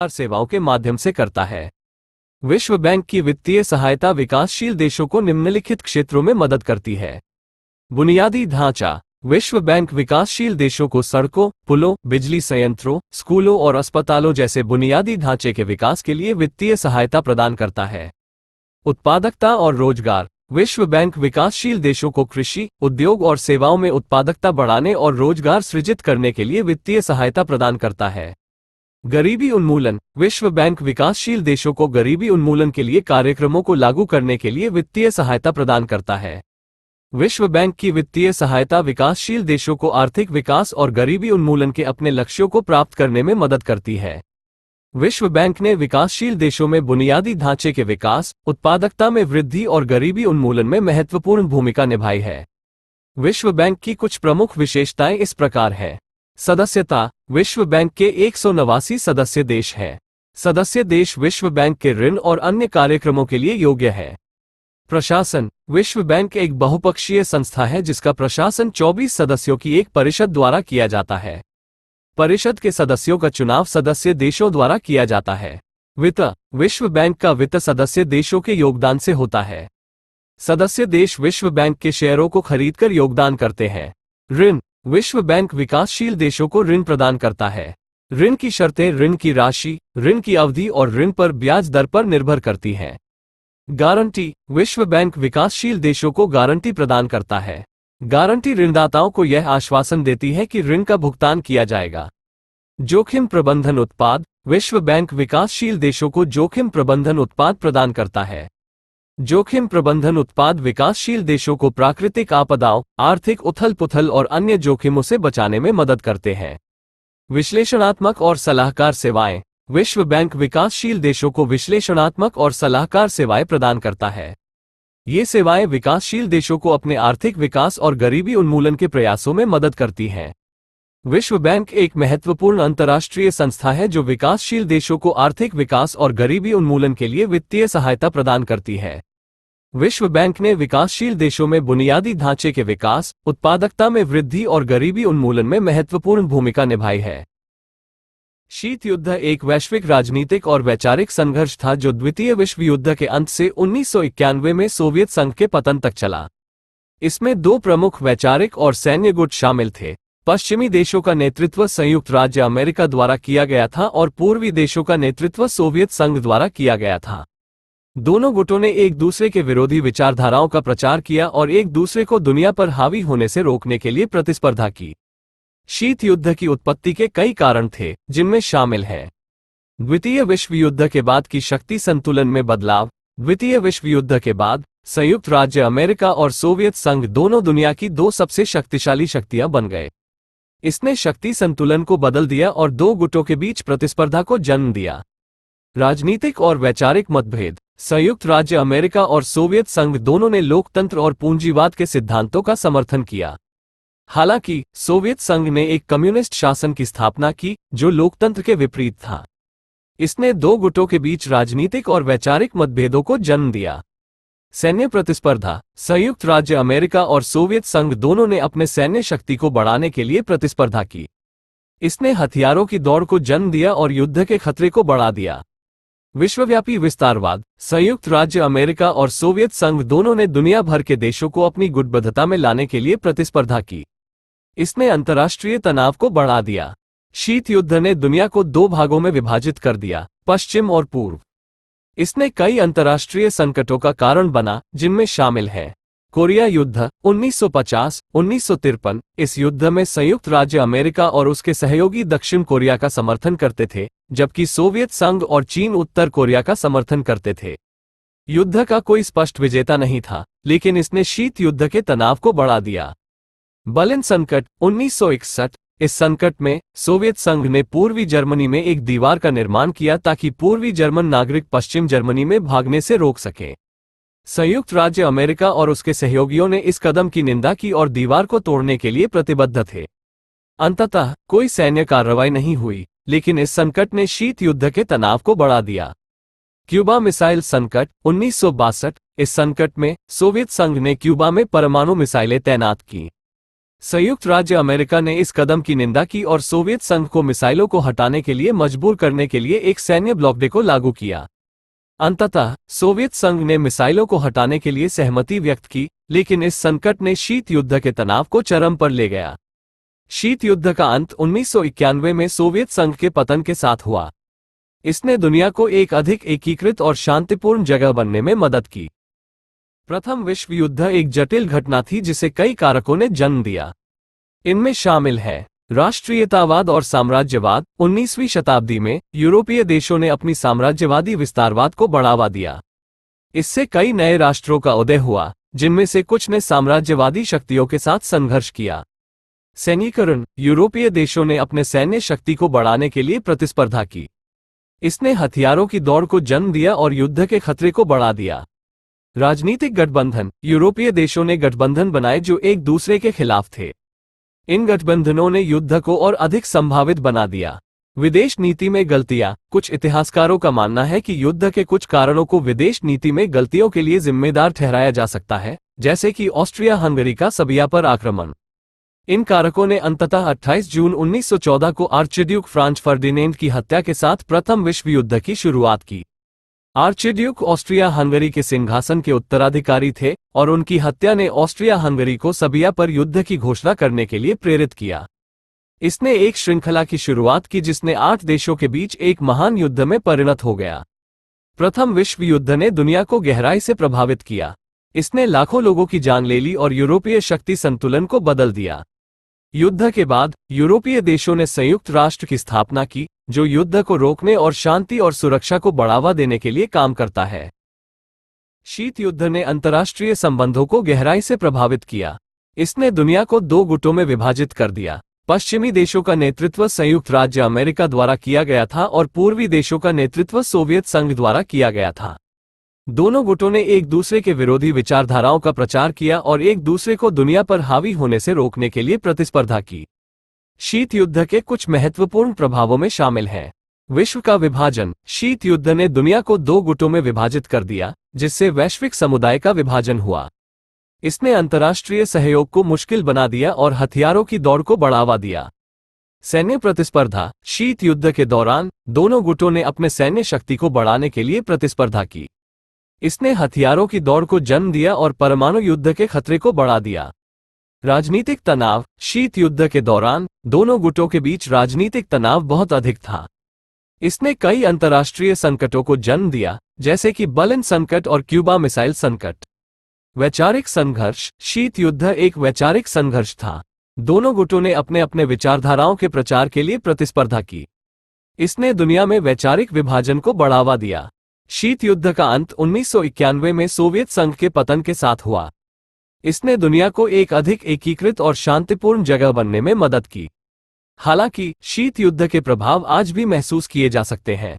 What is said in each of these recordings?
सेवाओं के माध्यम से करता है। विश्व बैंक की वित्तीय सहायता विकासशील देशों को निम्नलिखित क्षेत्रों में मदद करती है। बुनियादी ढांचा। विश्व बैंक विकासशील देशों को सड़कों, पुलों, बिजली संयंत्रों, स्कूलों और अस्पतालों जैसे बुनियादी ढांचे के विकास के लिए वित्तीय सहायता प्रदान करता है। उत्पादकता और रोजगार। विश्व बैंक विकासशील देशों को कृषि, उद्योग और सेवाओं में उत्पादकता बढ़ाने और रोजगार सृजित करने के लिए वित्तीय सहायता प्रदान करता है। गरीबी उन्मूलन। विश्व बैंक विकासशील देशों को गरीबी उन्मूलन के लिए कार्यक्रमों को लागू करने के लिए वित्तीय सहायता प्रदान करता है। विश्व बैंक की वित्तीय सहायता विकासशील देशों को आर्थिक विकास और गरीबी उन्मूलन के अपने लक्ष्यों को प्राप्त करने में मदद करती है। विश्व बैंक ने विकासशील देशों में बुनियादी ढांचे के विकास, उत्पादकता में वृद्धि और गरीबी उन्मूलन में महत्वपूर्ण भूमिका निभाई है। विश्व बैंक की कुछ प्रमुख विशेषताएं इस प्रकार हैं। सदस्यता। विश्व बैंक के 189 सदस्य देश हैं। सदस्य देश विश्व बैंक के ऋण और अन्य कार्यक्रमों के लिए योग्य है। प्रशासन। विश्व बैंक एक बहुपक्षीय संस्था है जिसका प्रशासन 24 सदस्यों की एक परिषद द्वारा किया जाता है। परिषद के सदस्यों का चुनाव सदस्य देशों द्वारा किया जाता है। वित्त। विश्व बैंक का वित्त सदस्य देशों के योगदान से होता है। सदस्य देश विश्व बैंक के शेयरों को खरीदकर योगदान करते हैं। ऋण। विश्व बैंक विकासशील देशों को ऋण प्रदान करता है। ऋण की शर्तें ऋण की राशि, ऋण की अवधि और ऋण पर ब्याज दर पर निर्भर करती हैं। गारंटी। विश्व बैंक विकासशील देशों को गारंटी प्रदान करता है। गारंटी ऋणदाताओं को यह आश्वासन देती है कि ऋण का भुगतान किया जाएगा। जोखिम प्रबंधन उत्पाद। विश्व बैंक विकासशील देशों को जोखिम प्रबंधन उत्पाद प्रदान करता है। जोखिम प्रबंधन उत्पाद विकासशील देशों को प्राकृतिक आपदाओं, आर्थिक उथल-पुथल और अन्य जोखिमों से बचाने में मदद करते हैं। विश्लेषणात्मक और सलाहकार सेवाएं। विश्व बैंक विकासशील देशों को विश्लेषणात्मक और सलाहकार सेवाएं प्रदान करता है। ये सेवाएं विकासशील देशों को अपने आर्थिक विकास और गरीबी उन्मूलन के प्रयासों में मदद करती हैं। विश्व बैंक एक महत्वपूर्ण अंतर्राष्ट्रीय संस्था है जो विकासशील देशों को आर्थिक विकास और गरीबी उन्मूलन के लिए वित्तीय सहायता प्रदान करती है। विश्व बैंक ने विकासशील देशों में बुनियादी ढांचे के विकास, उत्पादकता में वृद्धि और गरीबी उन्मूलन में महत्वपूर्ण भूमिका निभाई है। शीत युद्ध एक वैश्विक राजनीतिक और वैचारिक संघर्ष था जो द्वितीय विश्व युद्ध के अंत से 1991 में सोवियत संघ के पतन तक चला। इसमें दो प्रमुख वैचारिक और सैन्य गुट शामिल थे। पश्चिमी देशों का नेतृत्व संयुक्त राज्य अमेरिका द्वारा किया गया था और पूर्वी देशों का नेतृत्व सोवियत संघ द्वारा किया गया था। दोनों गुटों ने एक दूसरे के विरोधी विचारधाराओं का प्रचार किया और एक दूसरे को दुनिया पर हावी होने से रोकने के लिए प्रतिस्पर्धा की। शीत युद्ध की उत्पत्ति के कई कारण थे, जिनमें शामिल हैं द्वितीय विश्व युद्ध के बाद की शक्ति संतुलन में बदलाव। द्वितीय विश्व युद्ध के बाद संयुक्त राज्य अमेरिका और सोवियत संघ दोनों दुनिया की दो सबसे शक्तिशाली शक्तियां बन गए। इसने शक्ति संतुलन को बदल दिया और दो गुटों के बीच प्रतिस्पर्धा को जन्म दिया। राजनीतिक और वैचारिक मतभेद। संयुक्त राज्य अमेरिका और सोवियत संघ दोनों ने लोकतंत्र और पूंजीवाद के सिद्धांतों का समर्थन किया। हालांकि सोवियत संघ ने एक कम्युनिस्ट शासन की स्थापना की जो लोकतंत्र के विपरीत था। इसने दो गुटों के बीच राजनीतिक और वैचारिक मतभेदों को जन्म दिया। सैन्य प्रतिस्पर्धा। संयुक्त राज्य अमेरिका और सोवियत संघ दोनों ने अपने सैन्य शक्ति को बढ़ाने के लिए प्रतिस्पर्धा की। इसने हथियारों की दौड़ को जन्म दिया और युद्ध के खतरे को बढ़ा दिया। विश्वव्यापी विस्तारवाद। संयुक्त राज्य अमेरिका और सोवियत संघ दोनों ने दुनिया भर के देशों को अपनी गुटबद्धता में लाने के लिए प्रतिस्पर्धा की। इसने अंतर्राष्ट्रीय तनाव को बढ़ा दिया। शीत युद्ध ने दुनिया को दो भागों में विभाजित कर दिया, पश्चिम और पूर्व। इसने कई अंतर्राष्ट्रीय संकटों का कारण बना, जिनमें शामिल हैं कोरिया युद्ध 1950-1953। इस युद्ध में संयुक्त राज्य अमेरिका और उसके सहयोगी दक्षिण कोरिया का समर्थन करते थे, जबकि सोवियत संघ और चीन उत्तर कोरिया का समर्थन करते थे। युद्ध का कोई स्पष्ट विजेता नहीं था, लेकिन इसने शीत युद्ध के तनाव को बढ़ा दिया। बर्लिन संकट 1961। इस संकट में सोवियत संघ ने पूर्वी जर्मनी में एक दीवार का निर्माण किया ताकि पूर्वी जर्मन नागरिक पश्चिम जर्मनी में भागने से रोक सकें। संयुक्त राज्य अमेरिका और उसके सहयोगियों ने इस कदम की निंदा की और दीवार को तोड़ने के लिए प्रतिबद्ध थे। अंततः कोई सैन्य कार्रवाई नहीं हुई, लेकिन इस संकट ने शीत युद्ध के तनाव को बढ़ा दिया। क्यूबा मिसाइल संकट 1962। इस संकट में सोवियत संघ ने क्यूबा में परमाणु मिसाइलें तैनात की। संयुक्त राज्य अमेरिका ने इस कदम की निंदा की और सोवियत संघ को मिसाइलों को हटाने के लिए मजबूर करने के लिए एक सैन्य ब्लॉकade को लागू किया। अंततः सोवियत संघ ने मिसाइलों को हटाने के लिए सहमति व्यक्त की, लेकिन इस संकट ने शीत युद्ध के तनाव को चरम पर ले गया। शीत युद्ध का अंत 1991 में सोवियत संघ के पतन के साथ हुआ। इसने दुनिया को एक अधिक एकीकृत और शांतिपूर्ण जगह बनने में मदद की। प्रथम विश्व युद्ध एक जटिल घटना थी जिसे कई कारकों ने जन्म दिया। इनमें शामिल है राष्ट्रीयतावाद और साम्राज्यवाद। 19वीं शताब्दी में यूरोपीय देशों ने अपनी साम्राज्यवादी विस्तारवाद को बढ़ावा दिया। इससे कई नए राष्ट्रों का उदय हुआ, जिनमें से कुछ ने साम्राज्यवादी शक्तियों के साथ संघर्ष किया। सैन्यीकरण। यूरोपीय देशों ने अपने सैन्य शक्ति को बढ़ाने के लिए प्रतिस्पर्धा की। इसने हथियारों की दौड़ को जन्म दिया और युद्ध के खतरे को बढ़ा दिया। राजनीतिक गठबंधन। यूरोपीय देशों ने गठबंधन बनाए जो एक दूसरे के खिलाफ थे। इन गठबंधनों ने युद्ध को और अधिक संभावित बना दिया। विदेश नीति में गलतियां। कुछ इतिहासकारों का मानना है कि युद्ध के कुछ कारणों को विदेश नीति में गलतियों के लिए जिम्मेदार ठहराया जा सकता है, जैसे कि ऑस्ट्रिया हंगरी का सर्बिया पर आक्रमण। इन कारकों ने अंततः 28 जून 1914 को आर्चड्यूक फ्रांज फर्डिनेंड की हत्या के साथ प्रथम विश्व युद्ध की शुरुआत की। आर्चड्यूक ऑस्ट्रिया हंगरी के सिंहासन के उत्तराधिकारी थे और उनकी हत्या ने ऑस्ट्रिया हंगरी को सर्बिया पर युद्ध की घोषणा करने के लिए प्रेरित किया। इसने एक श्रृंखला की शुरुआत की जिसने 8 देशों के बीच एक महान युद्ध में परिणत हो गया। प्रथम विश्व युद्ध ने दुनिया को गहराई से प्रभावित किया। इसने लाखों लोगों की जान ले ली और यूरोपीय शक्ति संतुलन को बदल दिया। युद्ध के बाद यूरोपीय देशों ने संयुक्त राष्ट्र की स्थापना की, जो युद्ध को रोकने और शांति और सुरक्षा को बढ़ावा देने के लिए काम करता है। शीत युद्ध ने अंतर्राष्ट्रीय संबंधों को गहराई से प्रभावित किया। इसने दुनिया को 2 गुटों में विभाजित कर दिया। पश्चिमी देशों का नेतृत्व संयुक्त राज्य अमेरिका द्वारा किया गया था और पूर्वी देशों का नेतृत्व सोवियत संघ द्वारा किया गया था। दोनों गुटों ने एक दूसरे के विरोधी विचारधाराओं का प्रचार किया और एक दूसरे को दुनिया पर हावी होने से रोकने के लिए प्रतिस्पर्धा की। शीत युद्ध के कुछ महत्वपूर्ण प्रभावों में शामिल हैं। विश्व का विभाजन। शीत युद्ध ने दुनिया को 2 गुटों में विभाजित कर दिया, जिससे वैश्विक समुदाय का विभाजन हुआ। इसने अंतर्राष्ट्रीय सहयोग को मुश्किल बना दिया और हथियारों की दौड़ को बढ़ावा दिया। सैन्य प्रतिस्पर्धा। शीत युद्ध के दौरान दोनों गुटों ने अपने सैन्य शक्ति को बढ़ाने के लिए प्रतिस्पर्धा की। इसने हथियारों की दौड़ को जन्म दिया और परमाणु युद्ध के खतरे को बढ़ा दिया। राजनीतिक तनाव। शीत युद्ध के दौरान दोनों गुटों के बीच राजनीतिक तनाव बहुत अधिक था। इसने कई अंतर्राष्ट्रीय संकटों को जन्म दिया, जैसे कि बर्लिन संकट और क्यूबा मिसाइल संकट। वैचारिक संघर्ष। शीत युद्ध एक वैचारिक संघर्ष था। दोनों गुटों ने अपने अपने विचारधाराओं के प्रचार के लिए प्रतिस्पर्धा की। इसने दुनिया में वैचारिक विभाजन को बढ़ावा दिया। शीत युद्ध का अंत 1991 में सोवियत संघ के पतन के साथ हुआ। इसने दुनिया को एक अधिक एकीकृत और शांतिपूर्ण जगह बनने में मदद की। हालांकि शीत युद्ध के प्रभाव आज भी महसूस किए जा सकते हैं।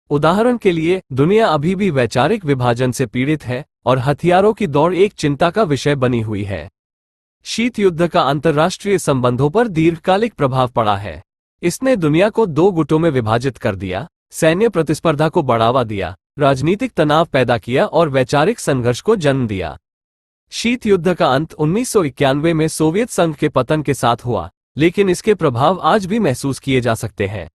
उदाहरण के लिए, दुनिया अभी भी वैचारिक विभाजन से पीड़ित है और हथियारों की दौड़ एक चिंता का विषय बनी हुई है। शीत युद्ध का अंतर्राष्ट्रीय संबंधों पर दीर्घकालिक प्रभाव पड़ा है। इसने दुनिया को 2 गुटों में विभाजित कर दिया, सैन्य प्रतिस्पर्धा को बढ़ावा दिया, राजनीतिक तनाव पैदा किया और वैचारिक संघर्ष को जन्म दिया। शीत युद्ध का अंत 1991 में सोवियत संघ के पतन के साथ हुआ, लेकिन इसके प्रभाव आज भी महसूस किए जा सकते हैं।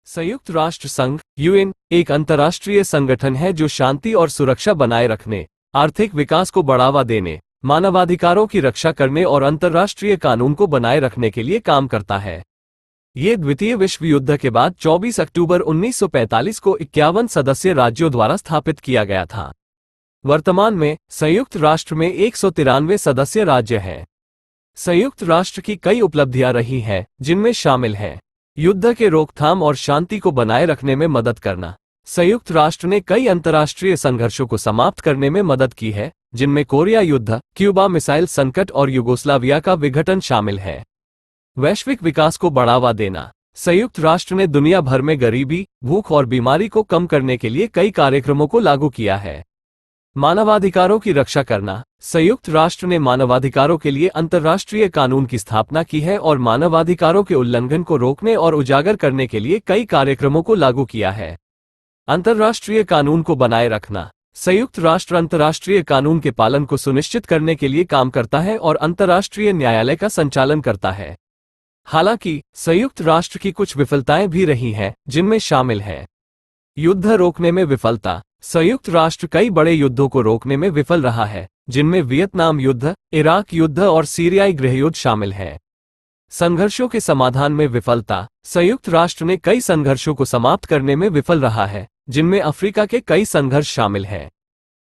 संयुक्त राष्ट्र संघ (यूएन) एक अंतर्राष्ट्रीय संगठन है जो शांति और सुरक्षा बनाए रखने, आर्थिक विकास को बढ़ावा देने, मानवाधिकारों की रक्षा करने और अंतर्राष्ट्रीय कानून को बनाए रखने के लिए काम करता है। ये द्वितीय विश्व युद्ध के बाद 24 अक्टूबर 1945 को 51 सदस्य राज्यों द्वारा स्थापित किया गया था। वर्तमान में संयुक्त राष्ट्र में 193 सदस्य राज्य हैं। संयुक्त राष्ट्र की कई उपलब्धियां रही हैं, जिनमें शामिल हैं युद्ध के रोकथाम और शांति को बनाए रखने में मदद करना। संयुक्त राष्ट्र ने कई अंतर्राष्ट्रीय संघर्षों को समाप्त करने में मदद की है, जिनमें कोरिया युद्ध, क्यूबा मिसाइल संकट और युगोस्लाविया का विघटन शामिल है। वैश्विक विकास को बढ़ावा देना। संयुक्त राष्ट्र ने दुनिया भर में गरीबी, भूख और बीमारी को कम करने के लिए कई कार्यक्रमों को लागू किया है। मानवाधिकारों की रक्षा करना। संयुक्त राष्ट्र ने मानवाधिकारों के लिए अंतर्राष्ट्रीय कानून की स्थापना की है और मानवाधिकारों के उल्लंघन को रोकने और उजागर करने के लिए कई कार्यक्रमों को लागू किया है। अंतर्राष्ट्रीय कानून को बनाए रखना। संयुक्त राष्ट्र अंतर्राष्ट्रीय कानून के पालन को सुनिश्चित करने के लिए काम करता है और अंतर्राष्ट्रीय न्यायालय का संचालन करता है। हालांकि संयुक्त राष्ट्र की कुछ विफलताएं भी रही हैं, जिनमें शामिल है युद्ध रोकने में विफलता। संयुक्त राष्ट्र कई बड़े युद्धों को रोकने में विफल रहा है, जिनमें वियतनाम युद्ध, इराक युद्ध और सीरियाई गृहयुद्ध शामिल हैं। संघर्षों के समाधान में विफलता। संयुक्त राष्ट्र ने कई संघर्षों को समाप्त करने में विफल रहा है, जिनमें अफ्रीका के कई संघर्ष शामिल हैं।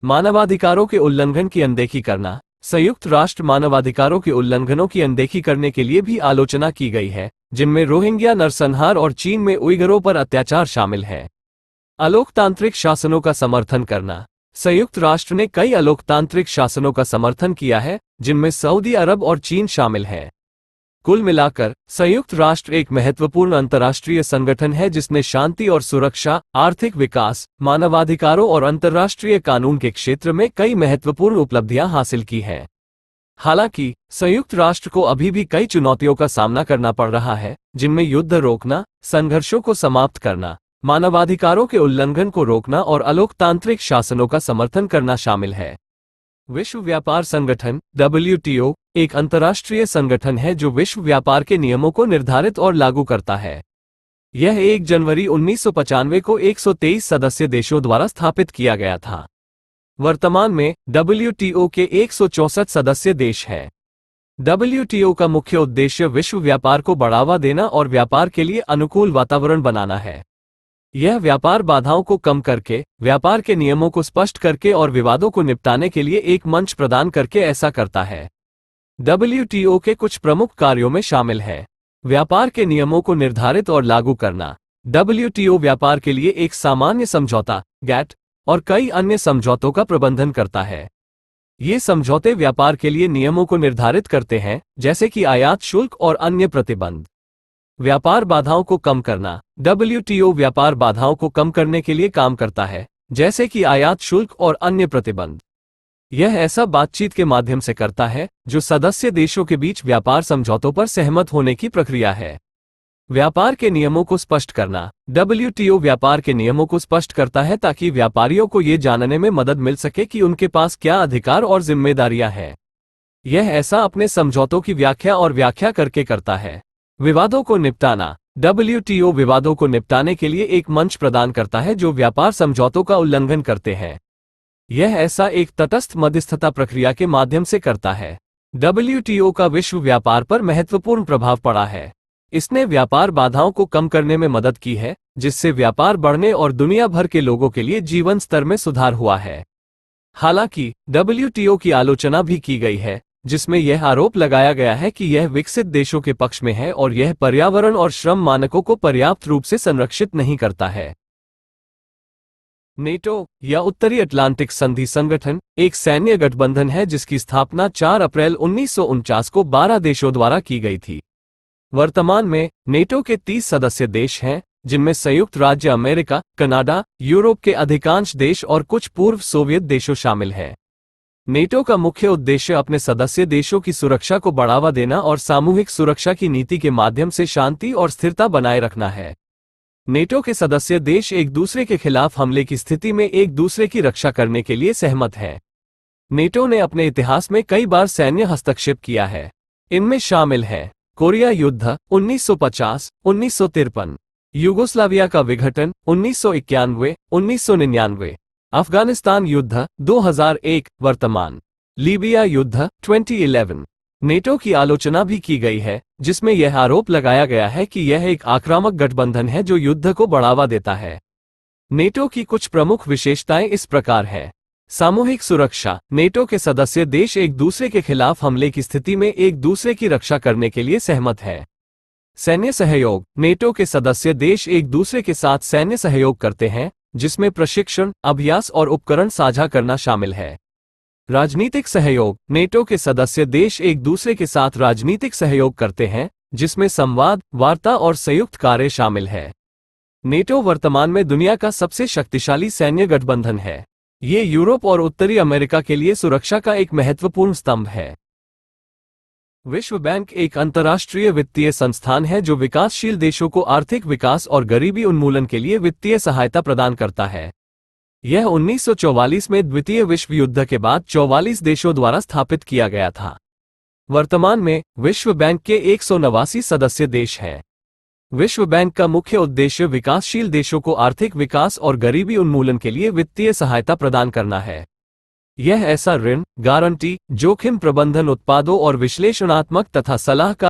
मानवाधिकारों के उल्लंघन की अनदेखी करना। संयुक्त राष्ट्र मानवाधिकारों के उल्लंघनों की अनदेखी करने के लिए भी आलोचना की गई है, जिनमें रोहिंग्या नरसंहार और चीन में उइगरों पर अत्याचार शामिल है। अलोकतांत्रिक शासनों का समर्थन करना। संयुक्त राष्ट्र ने कई अलोकतांत्रिक शासनों का समर्थन किया है, जिनमें सऊदी अरब और चीन शामिल है। कुल मिलाकर संयुक्त राष्ट्र एक महत्वपूर्ण अंतर्राष्ट्रीय संगठन है जिसने शांति और सुरक्षा, आर्थिक विकास, मानवाधिकारों और अंतर्राष्ट्रीय कानून के क्षेत्र में कई महत्वपूर्ण उपलब्धियां हासिल की हैं। हालांकि संयुक्त राष्ट्र को अभी भी कई चुनौतियों का सामना करना पड़ रहा है, जिनमें युद्ध रोकना, संघर्षों को समाप्त करना, मानवाधिकारों के उल्लंघन को रोकना और अलोकतांत्रिक शासनों का समर्थन करना शामिल है। विश्व व्यापार संगठन WTO एक अंतर्राष्ट्रीय संगठन है जो विश्व व्यापार के नियमों को निर्धारित और लागू करता है। यह 1 जनवरी 1995 को 123 सदस्य देशों द्वारा स्थापित किया गया था। वर्तमान में WTO के 164 सदस्य देश हैं। WTO का मुख्य उद्देश्य विश्व व्यापार को बढ़ावा देना और व्यापार के लिए अनुकूल वातावरण बनाना है। यह व्यापार बाधाओं को कम करके, व्यापार के नियमों को स्पष्ट करके और विवादों को निपटाने के लिए एक मंच प्रदान करके ऐसा करता है। WTO के कुछ प्रमुख कार्यों में शामिल है व्यापार के नियमों को निर्धारित और लागू करना। WTO व्यापार के लिए एक सामान्य समझौता GATT और कई अन्य समझौतों का प्रबंधन करता है। ये समझौते व्यापार के लिए नियमों को निर्धारित करते हैं, जैसे कि आयात शुल्क और अन्य प्रतिबंध। व्यापार बाधाओं को कम करना। WTO व्यापार बाधाओं को कम करने के लिए काम करता है, जैसे कि आयात शुल्क और अन्य प्रतिबंध। यह ऐसा बातचीत के माध्यम से करता है जो सदस्य देशों के बीच व्यापार समझौतों पर सहमत होने की प्रक्रिया है। व्यापार के नियमों को स्पष्ट करना। WTO व्यापार के नियमों को स्पष्ट करता है ताकि व्यापारियों को ये जानने में मदद मिल सके कि उनके पास क्या अधिकार और जिम्मेदारियां हैं। यह ऐसा अपने समझौतों की व्याख्या करके करता है। विवादों को निपटाना। WTO विवादों को निपटाने के लिए एक मंच प्रदान करता है जो व्यापार समझौतों का उल्लंघन करते हैं। यह ऐसा एक तटस्थ मध्यस्थता प्रक्रिया के माध्यम से करता है। WTO का विश्व व्यापार पर महत्वपूर्ण प्रभाव पड़ा है। इसने व्यापार बाधाओं को कम करने में मदद की है, जिससे व्यापार बढ़ने और दुनिया भर के लोगों के लिए जीवन स्तर में सुधार हुआ है। हालांकि WTO की आलोचना भी की गई है, जिसमें यह आरोप लगाया गया है कि यह विकसित देशों के पक्ष में है और यह पर्यावरण और श्रम मानकों को पर्याप्त रूप से संरक्षित नहीं करता है। नेटो या उत्तरी अटलांटिक संधि संगठन एक सैन्य गठबंधन है जिसकी स्थापना 4 अप्रैल 1949 को 12 देशों द्वारा की गई थी। वर्तमान में नेटो के 30 सदस्य देश हैं, जिनमें संयुक्त राज्य अमेरिका, कनाडा, यूरोप के अधिकांश देश और कुछ पूर्व सोवियत देशों शामिल हैं। नेटो का मुख्य उद्देश्य अपने सदस्य देशों की सुरक्षा को बढ़ावा देना और सामूहिक सुरक्षा की नीति के माध्यम से शांति और स्थिरता बनाए रखना है। नेटो के सदस्य देश एक दूसरे के खिलाफ हमले की स्थिति में एक दूसरे की रक्षा करने के लिए सहमत हैं। नेटो ने अपने इतिहास में कई बार सैन्य हस्तक्षेप किया है। इनमें शामिल हैं कोरिया युद्ध 1950, 1953, यूगोस्लाविया का विघटन 1991, 1999, अफगानिस्तान युद्ध 2001, वर्तमान लीबिया युद्ध 2011। नेटो की आलोचना भी की गई है, जिसमें यह आरोप लगाया गया है कि यह एक आक्रामक गठबंधन है जो युद्ध को बढ़ावा देता है। नेटो की कुछ प्रमुख विशेषताएं इस प्रकार हैं। सामूहिक सुरक्षा। नेटो के सदस्य देश एक दूसरे के खिलाफ हमले की स्थिति में एक दूसरे की रक्षा करने के लिए सहमत हैं। सैन्य सहयोग। नेटो के सदस्य देश एक दूसरे के साथ सैन्य सहयोग करते हैं, जिसमें प्रशिक्षण, अभ्यास और उपकरण साझा करना शामिल है। राजनीतिक सहयोग। नेटो के सदस्य देश एक दूसरे के साथ राजनीतिक सहयोग करते हैं, जिसमें संवाद, वार्ता और संयुक्त कार्य शामिल है। नेटो वर्तमान में दुनिया का सबसे शक्तिशाली सैन्य गठबंधन है। ये यूरोप और उत्तरी अमेरिका के लिए सुरक्षा का एक महत्वपूर्ण स्तंभ है। विश्व बैंक एक अंतर्राष्ट्रीय वित्तीय संस्थान है जो विकासशील देशों को आर्थिक विकास और गरीबी उन्मूलन के लिए वित्तीय सहायता प्रदान करता है। यह 1944 में द्वितीय विश्व युद्ध के बाद 44 देशों द्वारा स्थापित किया गया था। वर्तमान में विश्व बैंक के 189 सदस्य देश हैं। विश्व बैंक का मुख्य उद्देश्य विकासशील देशों को आर्थिक विकास और गरीबी उन्मूलन के लिए वित्तीय सहायता प्रदान करना है। यह ऐसा ऋण, गारंटी, जोखिम प्रबंधन उत्पादों और विश्लेषणात्मक तथा सलाहकार